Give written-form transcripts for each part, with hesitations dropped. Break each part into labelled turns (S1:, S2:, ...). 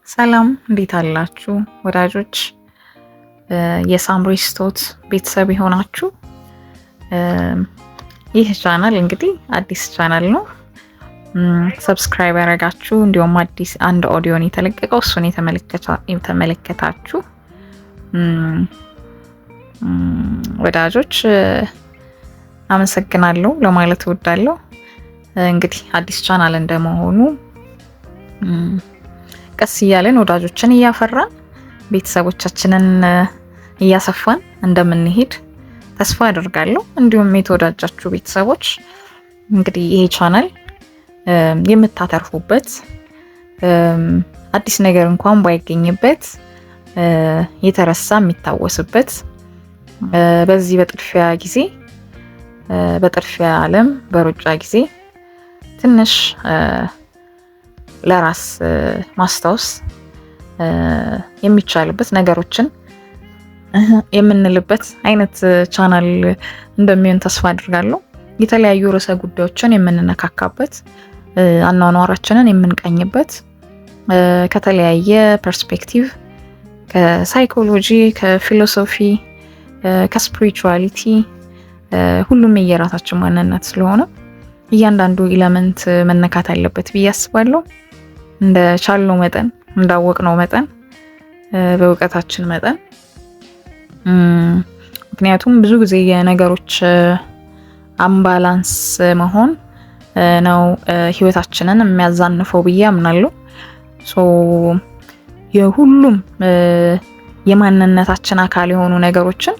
S1: ሰላም እንዴት አላችሁ ወዳጆች? የሳምሪ ስቶት ቤተሰብ የሆናችሁ ይህ ቻናል እንግዲህ አዲስ ቻናል ነው። ሰብስክራይብ ያደረጋችሁ እንዲሁም አዲስ አንድ ኦዲዮን የተለቀቀው እሱን የተመለከታችሁ ወዳጆች አመሰግናለሁ ለማለት እወዳለሁ። እንግዲህ አዲስ ቻናል እንደመሆኑ ቀስ እያለን ወዳጆችን እያፈራን ቤተሰቦቻችንን እያሰፋን እንደምንሄድ ተስፋ አደርጋለሁ። እንዲሁም የተወዳጃችሁ ቤተሰቦች እንግዲህ ይሄ ቻናል የምታተርፉበት አዲስ ነገር እንኳን ባይገኝበት የተረሳ የሚታወስበት በዚህ በጥድፊያ ጊዜ በጥድፊያ ዓለም በሩጫ ጊዜ ትንሽ ለራስ ማስታወስ የሚቻልበት ነገሮችን የምንልበት አይነት ቻናል እንደሚሆን ተስፋ አድርጋለሁ። የተለያዩ ርዕሰ ጉዳዮችን የምንነካካበት፣ አኗኗራችንን የምንቀኝበት ከተለያየ ፐርስፔክቲቭ ከሳይኮሎጂ፣ ከፊሎሶፊ፣ ከስፒሪቹዋሊቲ ሁሉም የየራሳችን ማንነት ስለሆነ እያንዳንዱ ኢለመንት መነካት አለበት ብዬ አስባለሁ። እንደ ቻልነው መጠን እንዳወቅነው መጠን በእውቀታችን መጠን ምክንያቱም ብዙ ጊዜ የነገሮች አምባላንስ መሆን ነው ህይወታችንን የሚያዛንፈው ብዬ አምናለሁ። የሁሉም የማንነታችን አካል የሆኑ ነገሮችን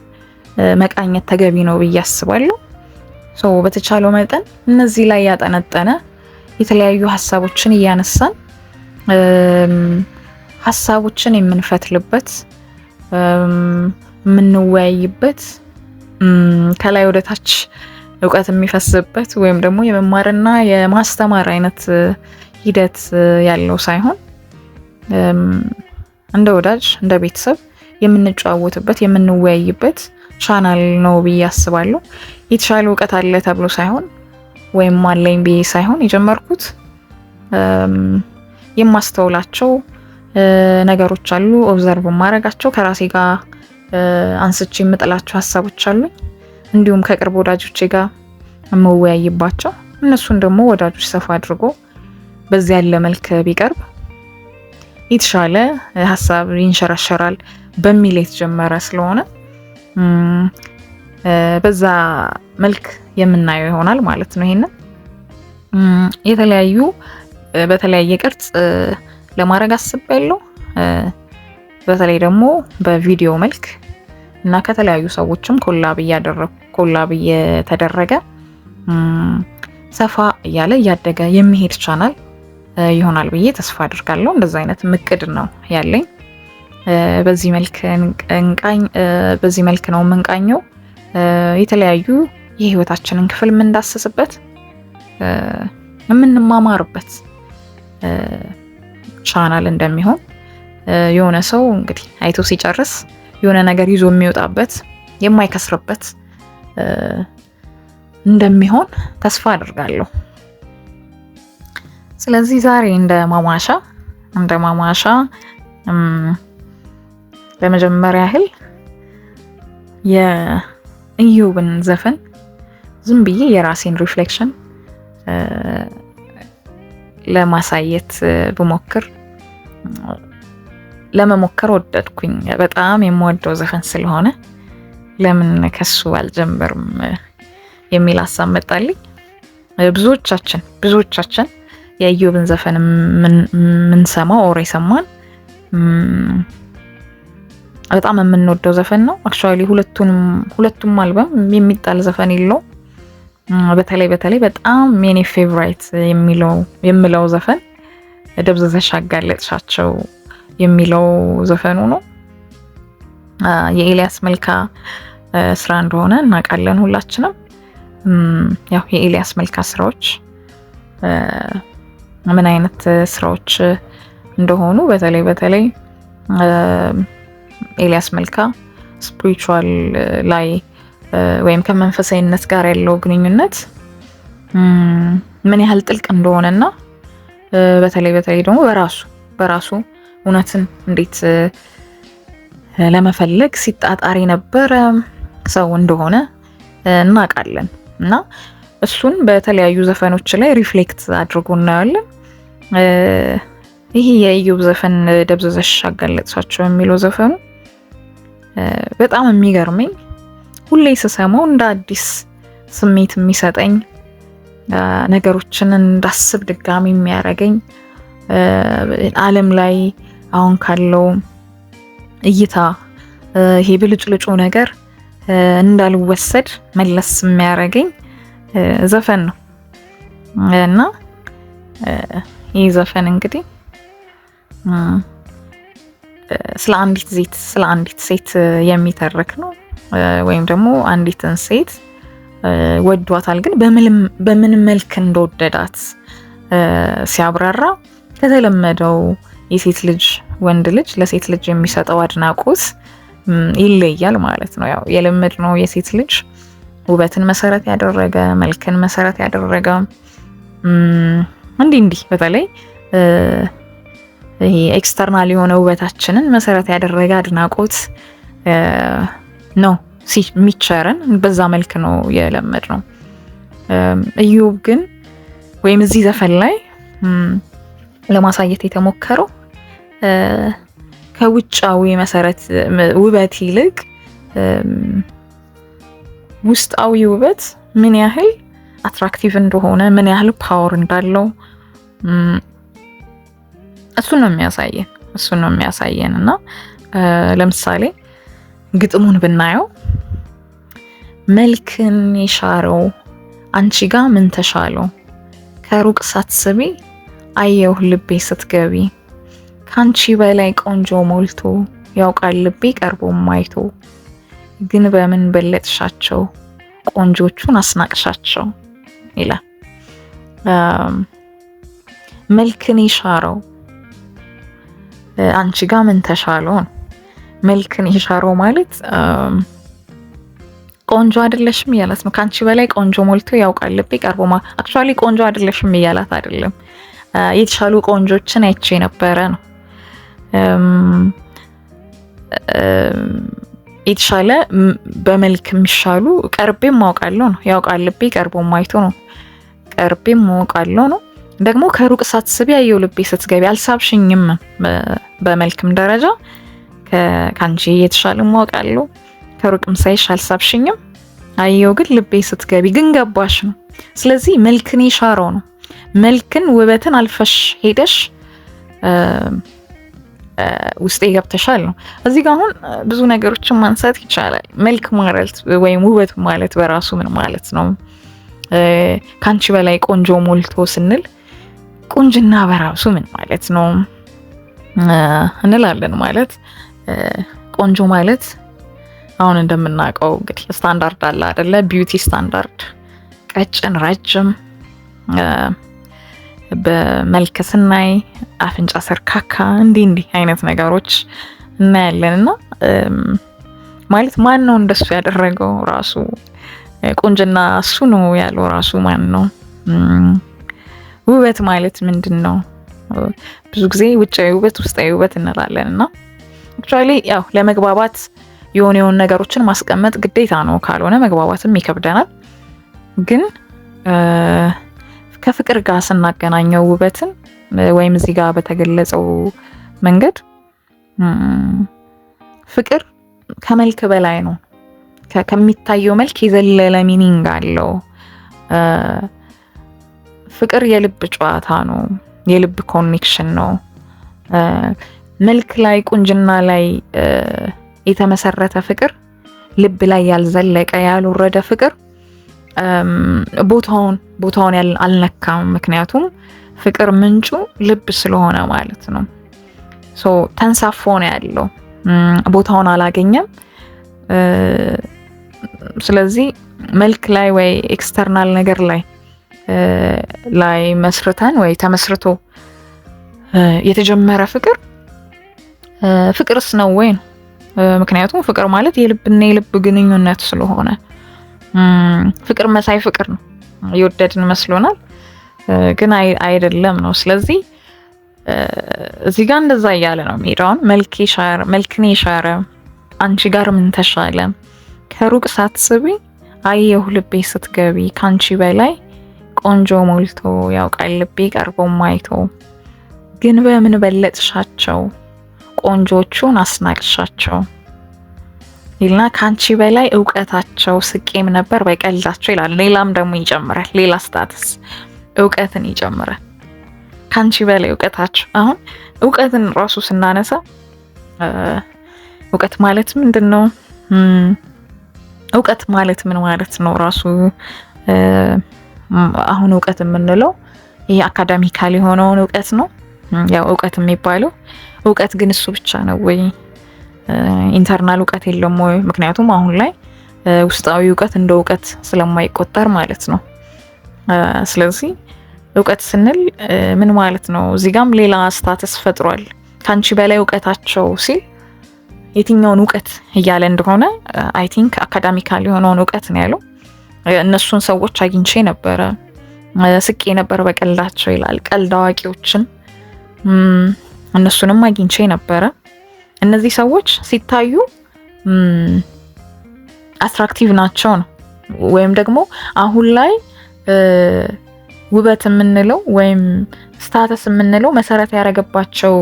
S1: መቃኘት ተገቢ ነው ብዬ አስባለሁ። በተቻለው መጠን እነዚህ ላይ ያጠነጠነ የተለያዩ ሀሳቦችን እያነሳን ሀሳቦችን የምንፈትልበት የምንወያይበት ከላይ ወደ ታች እውቀት የሚፈስበት ወይም ደግሞ የመማርና የማስተማር አይነት ሂደት ያለው ሳይሆን እንደ ወዳጅ እንደ ቤተሰብ የምንጨዋወትበት የምንወያይበት ቻናል ነው ብዬ አስባለሁ። የተሻለ እውቀት አለ ተብሎ ሳይሆን ወይም አለኝ ብዬ ሳይሆን የጀመርኩት የማስተውላቸው ነገሮች አሉ፣ ኦብዘርቭ ማድረጋቸው ከራሴ ጋር አንስቼ የምጥላቸው ሀሳቦች አሉ፣ እንዲሁም ከቅርብ ወዳጆቼ ጋር የምወያይባቸው እነሱን ደግሞ ወዳጆች ሰፋ አድርጎ በዚህ ያለ መልክ ቢቀርብ የተሻለ ሀሳብ ይንሸራሸራል በሚል የተጀመረ ስለሆነ በዛ መልክ የምናየው ይሆናል ማለት ነው። ይሄንን የተለያዩ በተለያየ ቅርጽ ለማድረግ አስቤያለሁ። በተለይ ደግሞ በቪዲዮ መልክ እና ከተለያዩ ሰዎችም ኮላብ እየተደረገ ሰፋ እያለ እያደገ የሚሄድ ቻናል ይሆናል ብዬ ተስፋ አድርጋለሁ። እንደዛ አይነት እቅድ ነው ያለኝ። በዚህ መልክ ነው የምንቃኘው። የተለያዩ የህይወታችንን ክፍል የምንዳስስበት የምንማማርበት ቻናል እንደሚሆን የሆነ ሰው እንግዲህ አይቶ ሲጨርስ የሆነ ነገር ይዞ የሚወጣበት የማይከስርበት እንደሚሆን ተስፋ አድርጋለሁ። ስለዚህ ዛሬ እንደ ማሟሻ ለመጀመሪያ ያህል የኢዮብን ዘፈን ዝም ብዬ የራሴን ሪፍሌክሽን ለማሳየት ለመሞከር ወደድኩኝ። በጣም የምወደው ዘፈን ስለሆነ ለምን ከሱ አልጀምርም የሚል ሀሳብ መጣልኝ። ብዙዎቻችን የኢዮብን ዘፈን የምንሰማው ኦር የሰማን በጣም የምንወደው ዘፈን ነው። አክቹአሊ ሁለቱም አልበም የሚጣል ዘፈን የለው። በተለይ በጣም የኔ ፌቨራይት የምለው ዘፈን ደብዘዘሽ አጋለጥሻቸው የሚለው ዘፈኑ ነው። የኤልያስ መልካ ስራ እንደሆነ እናውቃለን ሁላችንም። ያው የኤልያስ መልካ ስራዎች ምን አይነት ስራዎች እንደሆኑ በተለይ ኤልያስ መልካ ስፒሪቹዋል ላይ ወይም ከመንፈሳዊነት ጋር ያለው ግንኙነት ምን ያህል ጥልቅ እንደሆነና በተለይ ደግሞ በራሱ እውነትን እንዴት ለመፈለግ ሲጣጣር የነበረ ሰው እንደሆነ እናውቃለን እና እሱን በተለያዩ ዘፈኖች ላይ ሪፍሌክት አድርጎ እናያለን። ይሄ የኢዮብ ዘፈን ደብዘዘሽ አጋለጥሻቸው የሚለው ዘፈኑ በጣም የሚገርመኝ ሁሌ ስሰማው እንደ አዲስ ስሜት የሚሰጠኝ ነገሮችን እንዳስብ ድጋሚ የሚያደርገኝ ዓለም ላይ አሁን ካለው እይታ ይሄ ብልጭልጩ ነገር እንዳልወሰድ መለስ የሚያደርገኝ ዘፈን ነው እና ይህ ዘፈን እንግዲህ ስለ አንዲት ሴት የሚተርክ ነው። ወይም ደግሞ አንዲትን ሴት ወዷታል፣ ግን በምን መልክ እንደወደዳት ሲያብራራ ከተለመደው የሴት ልጅ ወንድ ልጅ ለሴት ልጅ የሚሰጠው አድናቆት ይለያል ማለት ነው። ያው የለመድነው የሴት ልጅ ውበትን መሰረት ያደረገ መልክን መሰረት ያደረገ እንዲህ በተለይ ይሄ ኤክስተርናል የሆነ ውበታችንን መሰረት ያደረገ አድናቆት ነው የሚቸረን። በዛ መልክ ነው የለመድነው። ኢዮብ ግን ወይም እዚህ ዘፈን ላይ ለማሳየት የተሞከረው ከውጫዊ መሰረት ውበት ይልቅ ውስጣዊ ውበት ምን ያህል አትራክቲቭ እንደሆነ ምን ያህል ፓወር እንዳለው እሱን ነው የሚያሳየን እና ለምሳሌ ግጥሙን ብናየው መልክን የሻረው አንቺ ጋር ምን ተሻለው፣ ከሩቅ ሳትስቢ አየሁ ልቤ ስትገቢ፣ ካንቺ በላይ ቆንጆ ሞልቶ ያውቃል ልቤ ቀርቦም አይቶ፣ ግን በምን በለጥሻቸው ቆንጆቹን አስናቅሻቸው ይላል። መልክን የሻረው አንቺ ጋር ምን ተሻለው ነው። መልክን የሻረው ማለት ቆንጆ አይደለሽም እያላት ነው። ካንቺ በላይ ቆንጆ ሞልቶ ያውቃል ልቤ ቀርቦማ። አክቹአሊ ቆንጆ አይደለሽም እያላት አይደለም፣ የተሻሉ ቆንጆችን አይቼ ነበረ ነው። የተሻለ በመልክ የሚሻሉ ቀርቤም አውቃለሁ ነው። ያውቃል ልቤ ቀርቦም አይቶ ነው። ቀርቤም አውቃለሁ ነው። ደግሞ ከሩቅ ሳትስቢ አየሁ ልቤ ስትገቢ፣ አልሳብሽኝም በመልክም ደረጃ ካንቺ የተሻለ አውቃለሁ፣ ከሩቅም ሳይሽ አልሳብሽኝም፣ አየሁ ግን ልቤ ስትገቢ ግን ገባሽ ነው። ስለዚህ መልክን የሻረው ነው። መልክን ውበትን አልፈሽ ሄደሽ ውስጤ ገብተሻል ነው። እዚህ ጋር አሁን ብዙ ነገሮችን ማንሳት ይቻላል። መልክ ማለት ወይም ውበት ማለት በራሱ ምን ማለት ነው? ካንቺ በላይ ቆንጆ ሞልቶ ስንል ቁንጅና በራሱ ምን ማለት ነው እንላለን። ማለት ቆንጆ ማለት አሁን እንደምናውቀው እንግዲህ ስታንዳርድ አለ አይደለ? ቢዩቲ ስታንዳርድ፣ ቀጭን፣ ረጅም፣ በመልክ ስናይ አፍንጫ ሰርካካ እንዲህ አይነት ነገሮች እናያለንና ማለት ማን ነው እንደሱ ያደረገው? ራሱ ቁንጅና እሱ ነው ያለው ራሱ ማን ነው? ውበት ማለት ምንድን ነው? ብዙ ጊዜ ውጫዊ ውበት ውስጣዊ ውበት እንላለንና አክቹአሊ ያው ለመግባባት የሆኑ ነገሮችን ማስቀመጥ ግዴታ ነው፣ ካልሆነ መግባባትም ይከብደናል። ግን ከፍቅር ጋር ስናገናኘው ውበትን ወይም እዚህ ጋር በተገለጸው መንገድ ፍቅር ከመልክ በላይ ነው። ከሚታየው መልክ የዘለለ ሚኒንግ አለው። ፍቅር የልብ ጨዋታ ነው፣ የልብ ኮኔክሽን ነው። መልክ ላይ ቁንጅና ላይ የተመሰረተ ፍቅር፣ ልብ ላይ ያልዘለቀ ያልወረደ ፍቅር ቦታውን አልነካም። ምክንያቱም ፍቅር ምንጩ ልብ ስለሆነ ማለት ነው። ተንሳፎ ነው ያለው፣ ቦታውን አላገኘም። ስለዚህ መልክ ላይ ወይ ኤክስተርናል ነገር ላይ መስርተን ወይ ተመስርቶ የተጀመረ ፍቅርስ ነው ወይ ነው? ምክንያቱም ፍቅር ማለት የልብና የልብ ግንኙነት ስለሆነ ፍቅር መሳይ ፍቅር ነው። የወደድን መስሎናል፣ ግን አይደለም ነው። ስለዚህ እዚህ ጋር እንደዛ እያለ ነው የሚሄደው። መልክን የሻረ አንቺ ጋር ምን ተሻለ? ከሩቅ ሳትስቢ አየሁ ልቤ ስትገቢ፣ ካንቺ በላይ ቆንጆ ሞልቶ ያውቃል ልቤ ቀርቦም አይቶ። ግን በምን በለጥሻቸው ቆንጆቹን አስናቅሻቸው ይልና ካንቺ በላይ እውቀታቸው ስቄም ነበር በቀልዳቸው ይላል። ሌላም ደግሞ ይጨምራል። ሌላ ስታተስ እውቀትን ይጨምራል። ካንቺ በላይ እውቀታቸው። አሁን እውቀትን ራሱ ስናነሳ እውቀት ማለት ምንድን ነው? እውቀት ማለት ምን ማለት ነው? ራሱ አሁን እውቀት የምንለው ይሄ አካዳሚካል የሆነውን እውቀት ነው። ያው እውቀት የሚባለው እውቀት ግን እሱ ብቻ ነው ወይ? ኢንተርናል እውቀት የለም ወይ? ምክንያቱም አሁን ላይ ውስጣዊ እውቀት እንደ እውቀት ስለማይቆጠር ማለት ነው። ስለዚህ እውቀት ስንል ምን ማለት ነው? እዚህ ጋም ሌላ ስታተስ ፈጥሯል። ካንቺ በላይ እውቀታቸው ሲል የትኛውን እውቀት እያለ እንደሆነ አይ ቲንክ አካዳሚካል የሆነውን እውቀት ነው ያለው። እነሱን ሰዎች አግኝቼ ነበረ ስቄ ነበር በቀልዳቸው ይላል። ቀልድ አዋቂዎችን እነሱንም አግኝቼ ነበረ። እነዚህ ሰዎች ሲታዩ አትራክቲቭ ናቸው ነው ወይም ደግሞ አሁን ላይ ውበት የምንለው ወይም ስታተስ የምንለው መሰረት ያደረገባቸው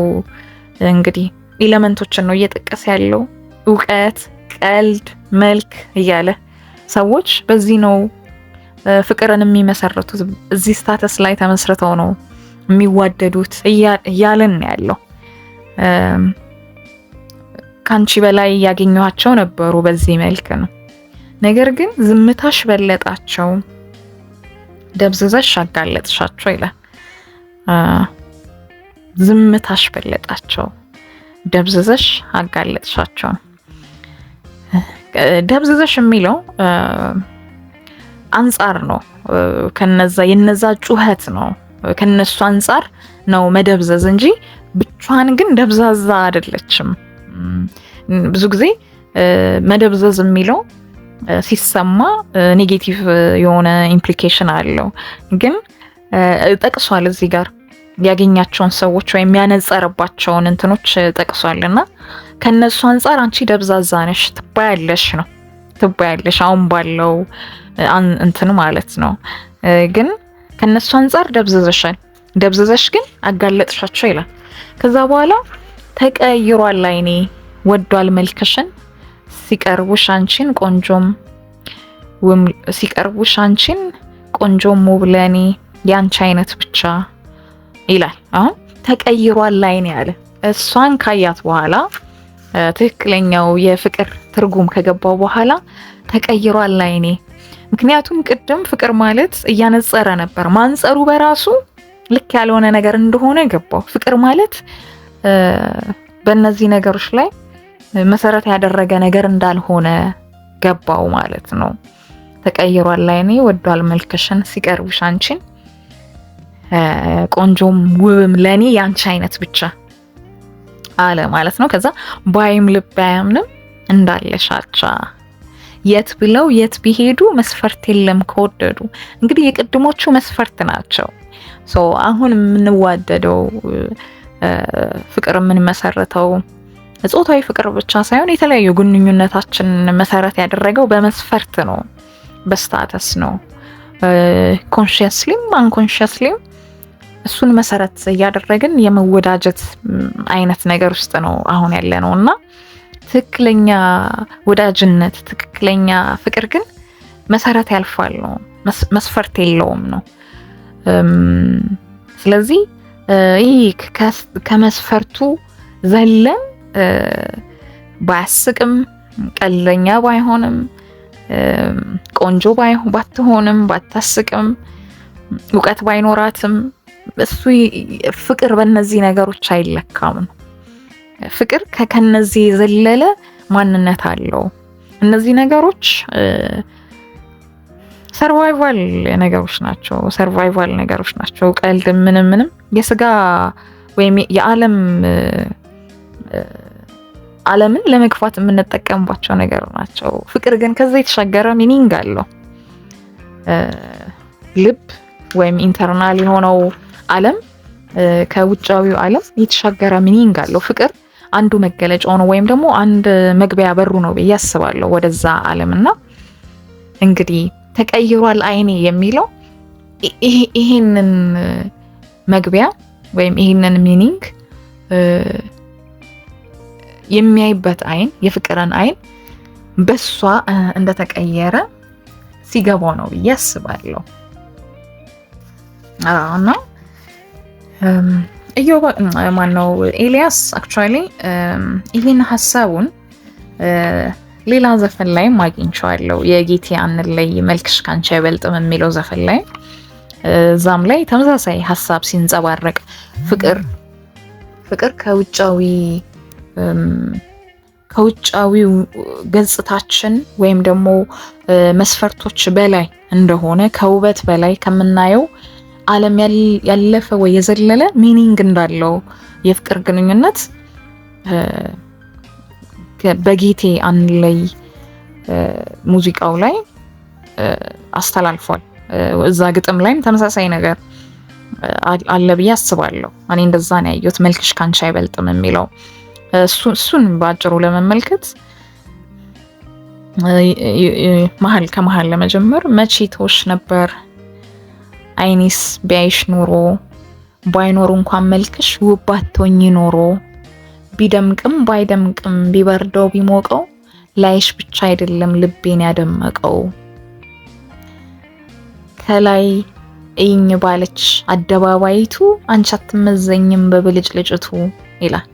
S1: እንግዲህ ኤሌመንቶችን ነው እየጠቀሰ ያለው። እውቀት፣ ቀልድ፣ መልክ እያለ ሰዎች በዚህ ነው ፍቅርን የሚመሰርቱት። እዚህ ስታተስ ላይ ተመስርተው ነው የሚዋደዱት እያለን ያለው። ካንቺ በላይ ያገኘኋቸው ነበሩ በዚህ መልክ ነው። ነገር ግን ዝምታሽ በለጣቸው ደብዝዘሽ አጋለጥሻቸው ይላል። ዝምታሽ በለጣቸው ደብዝዘሽ አጋለጥሻቸው። ደብዝዘሽ የሚለው አንጻር ነው። የነዛ ጩኸት ነው። ከነሱ አንጻር ነው መደብዘዝ እንጂ ብቻዋን ግን ደብዛዛ አይደለችም። ብዙ ጊዜ መደብዘዝ የሚለው ሲሰማ ኔጌቲቭ የሆነ ኢምፕሊኬሽን አለው። ግን ጠቅሷል እዚህ ጋር ያገኛቸውን ሰዎች ወይም ያነጸረባቸውን እንትኖች ጠቅሷልና ከነሱ አንጻር አንቺ ደብዛዛ ነሽ ትባያለሽ ነው። ትባያለሽ አሁን ባለው እንትን ማለት ነው። ግን ከነሱ አንጻር ደብዝዘሻል። ደብዝዘሽ ግን አጋለጥሻቸው ይላል። ከዛ በኋላ ተቀይሯል አይኔ ወዷል መልክሽን ሲቀርቡሽ አንቺን ቆንጆም ውብ ለኔ ያንቺ አይነት ብቻ ይላል። አሁን ተቀይሯል አይኔ ያለ እሷን ካያት በኋላ ትክክለኛው የፍቅር ትርጉም ከገባው በኋላ ተቀይሯል አይኔ። ምክንያቱም ቅድም ፍቅር ማለት እያነጸረ ነበር። ማንጸሩ በራሱ ልክ ያልሆነ ነገር እንደሆነ ገባው። ፍቅር ማለት በእነዚህ ነገሮች ላይ መሰረት ያደረገ ነገር እንዳልሆነ ገባው ማለት ነው። ተቀይሯል አይኔ ወዷል መልክሽን ሲቀርቡሽ አንቺን ቆንጆም ውብም ለኔ ያንቺ አይነት ብቻ አለ ማለት ነው። ከዛ ባይም ልብ አያምንም እንዳለሻቻ የት ብለው የት ቢሄዱ መስፈርት የለም ከወደዱ። እንግዲህ የቅድሞቹ መስፈርት ናቸው። አሁን የምንዋደደው ፍቅር የምንመሰረተው ጾታዊ ፍቅር ብቻ ሳይሆን የተለያዩ ግንኙነታችን መሰረት ያደረገው በመስፈርት ነው፣ በስታተስ ነው። ኮንሺየስሊም አንኮንሺየስሊም እሱን መሰረት እያደረግን የመወዳጀት አይነት ነገር ውስጥ ነው አሁን ያለ ነው እና ትክክለኛ ወዳጅነት፣ ትክክለኛ ፍቅር ግን መሰረት ያልፋል ነው፣ መስፈርት የለውም ነው። ስለዚህ ይህ ከመስፈርቱ ዘለን ባያስቅም፣ ቀለኛ ባይሆንም፣ ቆንጆ ባትሆንም፣ ባታስቅም፣ እውቀት ባይኖራትም እሱ ፍቅር በእነዚህ ነገሮች አይለካም ነው። ፍቅር ከነዚህ የዘለለ ማንነት አለው። እነዚህ ነገሮች ሰርቫይቫል ነገሮች ናቸው። ቀልድ ምንም የስጋ ወይም ዓለምን ለመግፋት የምንጠቀምባቸው ነገር ናቸው። ፍቅር ግን ከዛ የተሻገረ ሚኒንግ አለው። ልብ ወይም ኢንተርናል የሆነው ዓለም ከውጫዊው ዓለም የተሻገረ ሚኒንግ አለው። ፍቅር አንዱ መገለጫው ነው ወይም ደግሞ አንድ መግቢያ በሩ ነው ብዬ አስባለሁ ወደዛ ዓለምና እንግዲህ ተቀይሯል አይኔ የሚለው ይሄንን መግቢያ ወይም ይሄንን ሚኒንግ የሚያይበት አይን የፍቅርን አይን በሷ እንደተቀየረ ሲገባው ነው ብዬ አስባለሁ። እና ኢዮብ ማነው ኤልያስ አክቹአሊ ይሄን ሐሳቡን ሌላ ዘፈን ላይ አግኝቼዋለሁ። የጌቴ አንለይ መልክሽ ካንቺ አይበልጥም የሚለው ዘፈን ላይ እዛም ላይ ተመሳሳይ ሐሳብ ሲንጸባረቅ ፍቅር ከውጫዊው ገጽታችን ወይም ደግሞ መስፈርቶች በላይ እንደሆነ ከውበት በላይ ከምናየው ዓለም ያለፈ ወይ የዘለለ ሚኒንግ እንዳለው የፍቅር ግንኙነት በጌቴ አንለይ ሙዚቃው ላይ አስተላልፏል። እዛ ግጥም ላይም ተመሳሳይ ነገር አለ ብዬ አስባለሁ። እኔ እንደዛ ነው ያየሁት። መልክሽ ካንቺ አይበልጥም የሚለው እሱን ባጭሩ ለመመልከት ከመሃል ለመጀመር መቼ ተውሽ ነበር አይኔስ ቢያይሽ ኖሮ ባይኖር እንኳን መልክሽ ውብ ባትሆኚ ኖሮ ቢደምቅም ባይደምቅም ቢበርደው ቢሞቀው ላይሽ ብቻ አይደለም ልቤን ያደመቀው ከላይ እይኝ ባለች አደባባይቱ አንቺ አትመዘኝም በብልጭልጭቱ ይላል።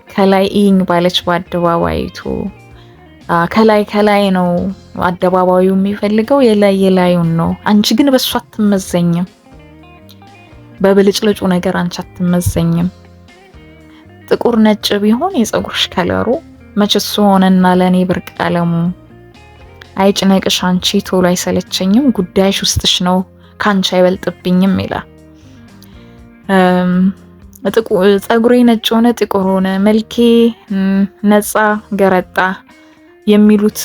S1: ከላይ እይኝ ባለች በአደባባይቱ ከላይ ነው አደባባዩ የሚፈልገው የላዩን ነው። አንቺ ግን በሷ አትመዘኝም፣ በብልጭልጩ ነገር አንቺ አትመዘኝም። ጥቁር ነጭ ቢሆን የፀጉርሽ ከለሩ መች እሱ ሆነና ለኔ ብርቅ ቀለሙ። አይጭነቅሽ አንቺ ቶሎ አይሰለቸኝም፣ ጉዳይሽ ውስጥሽ ነው ካንቺ አይበልጥብኝም ይላል። ፀጉሬ ነጭ ሆነ ጥቁር ሆነ መልኬ ነፃ ገረጣ የሚሉት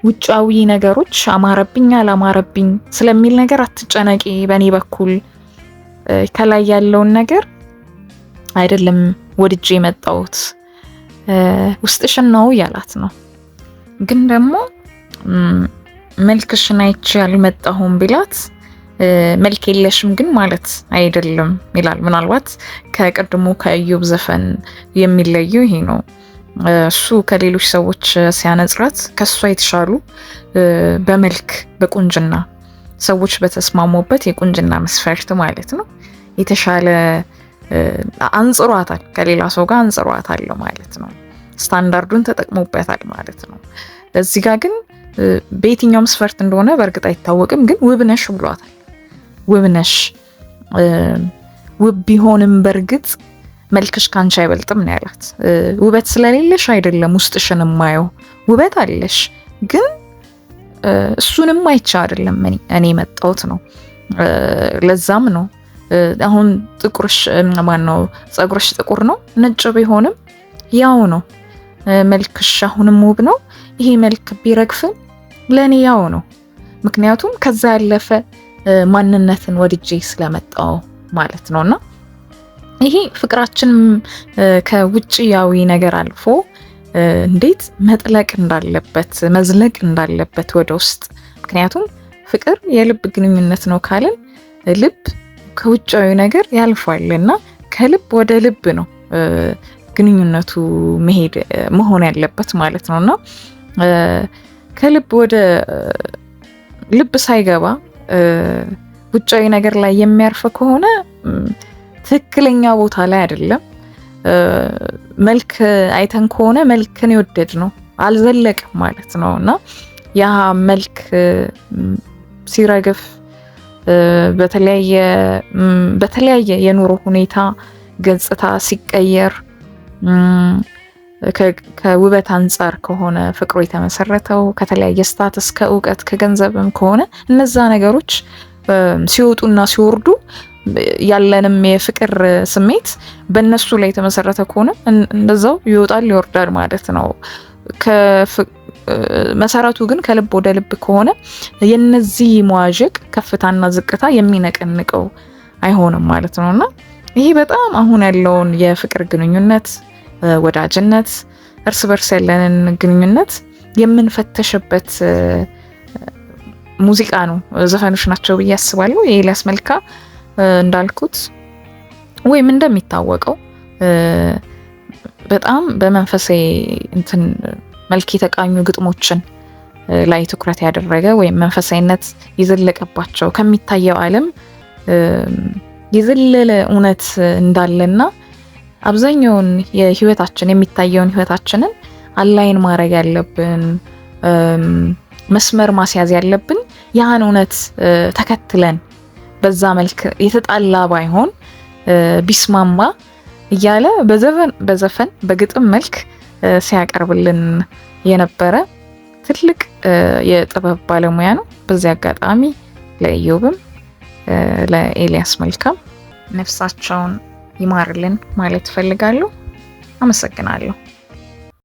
S1: ውጫዊ ነገሮች አማረብኝ አላማረብኝ ስለሚል ነገር አትጨነቂ በኔ በኩል ከላይ ያለውን ነገር አይደለም ወድጄ የመጣሁት ውስጥሽን ነው ያላት ነው። ግን ደግሞ መልክሽን አይቼ አልመጣሁም ቢላት መልክ የለሽም ግን ማለት አይደለም ይላል። ምናልባት ከቀድሞ ከኢዮብ ዘፈን የሚለየው ይሄ ነው። እሱ ከሌሎች ሰዎች ሲያነጽራት ከሷ የተሻሉ በመልክ በቁንጅና ሰዎች በተስማሙበት የቁንጅና መስፈርት ማለት ነው የተሻለ አንጽሯታል፣ ከሌላ ሰው ጋር አንጽሯታል ማለት ነው። ስታንዳርዱን ተጠቅሞበታል ማለት ነው። እዚህ ጋር ግን በየትኛው መስፈርት እንደሆነ በእርግጥ አይታወቅም፣ ግን ውብነሽ ብሏታል። ውብነሽ ውብ ቢሆንም በእርግጥ መልክሽ ካንቺ አይበልጥም ነው ያላት። ውበት ስለሌለሽ አይደለም ውስጥሽን ማየው፣ ውበት አለሽ፣ ግን እሱንም አይቻ አይደለም እኔ መጣሁት ነው። ለዛም ነው አሁን ጥቁርሽ ማነው ፀጉርሽ ጥቁር ነው ነጭ ቢሆንም ያው ነው። መልክሽ አሁንም ውብ ነው። ይሄ መልክ ቢረግፍም ለኔ ያው ነው። ምክንያቱም ከዛ ያለፈ ማንነትን ወድጄ ስለመጣው ማለት ነውና ይሄ ፍቅራችን ከውጭያዊ ነገር አልፎ እንዴት መጥለቅ እንዳለበት መዝለቅ እንዳለበት ወደ ውስጥ። ምክንያቱም ፍቅር የልብ ግንኙነት ነው ካልን ልብ ከውጫዊ ነገር ያልፋልና ከልብ ወደ ልብ ነው ግንኙነቱ መሆን ያለበት ማለት ነውና ከልብ ወደ ልብ ሳይገባ ውጫዊ ነገር ላይ የሚያርፍ ከሆነ ትክክለኛ ቦታ ላይ አይደለም። መልክ አይተን ከሆነ መልክን ይወደድ ነው አልዘለቅም ማለት ነውና ያ መልክ ሲረግፍ በተለያየ የኑሮ ሁኔታ ገጽታ ሲቀየር ከውበት አንጻር ከሆነ ፍቅሩ የተመሰረተው ከተለያየ ስታተስ ከእውቀት ከገንዘብም ከሆነ እነዛ ነገሮች ሲወጡና ሲወርዱ ያለንም የፍቅር ስሜት በእነሱ ላይ የተመሰረተ ከሆነ እንደዛው ይወጣል ይወርዳል ማለት ነው። መሰረቱ ግን ከልብ ወደ ልብ ከሆነ የነዚህ መዋዠቅ ከፍታና ዝቅታ የሚነቀንቀው አይሆንም ማለት ነውና ይሄ በጣም አሁን ያለውን የፍቅር ግንኙነት፣ ወዳጅነት፣ እርስ በርስ ያለንን ግንኙነት የምንፈተሽበት ሙዚቃ ነው፣ ዘፈኖች ናቸው ብዬ አስባለሁ። የኤልያስ መልካ እንዳልኩት ወይም እንደሚታወቀው በጣም በመንፈሳዊ እንትን መልክ የተቃኙ ግጥሞችን ላይ ትኩረት ያደረገ ወይም መንፈሳዊነት የዘለቀባቸው ከሚታየው ዓለም የዘለለ እውነት እንዳለና አብዛኛውን የህይወታችን የሚታየውን ህይወታችንን አላይን ማድረግ ያለብን መስመር ማስያዝ ያለብን ያን እውነት ተከትለን በዛ መልክ የተጣላ ባይሆን ቢስማማ እያለ በዘፈን በግጥም መልክ ሲያቀርብልን የነበረ ትልቅ የጥበብ ባለሙያ ነው። በዚህ አጋጣሚ ለኢዮብም ለኤልያስ መልካም ነፍሳቸውን ይማርልን ማለት ፈልጋለሁ። አመሰግናለሁ።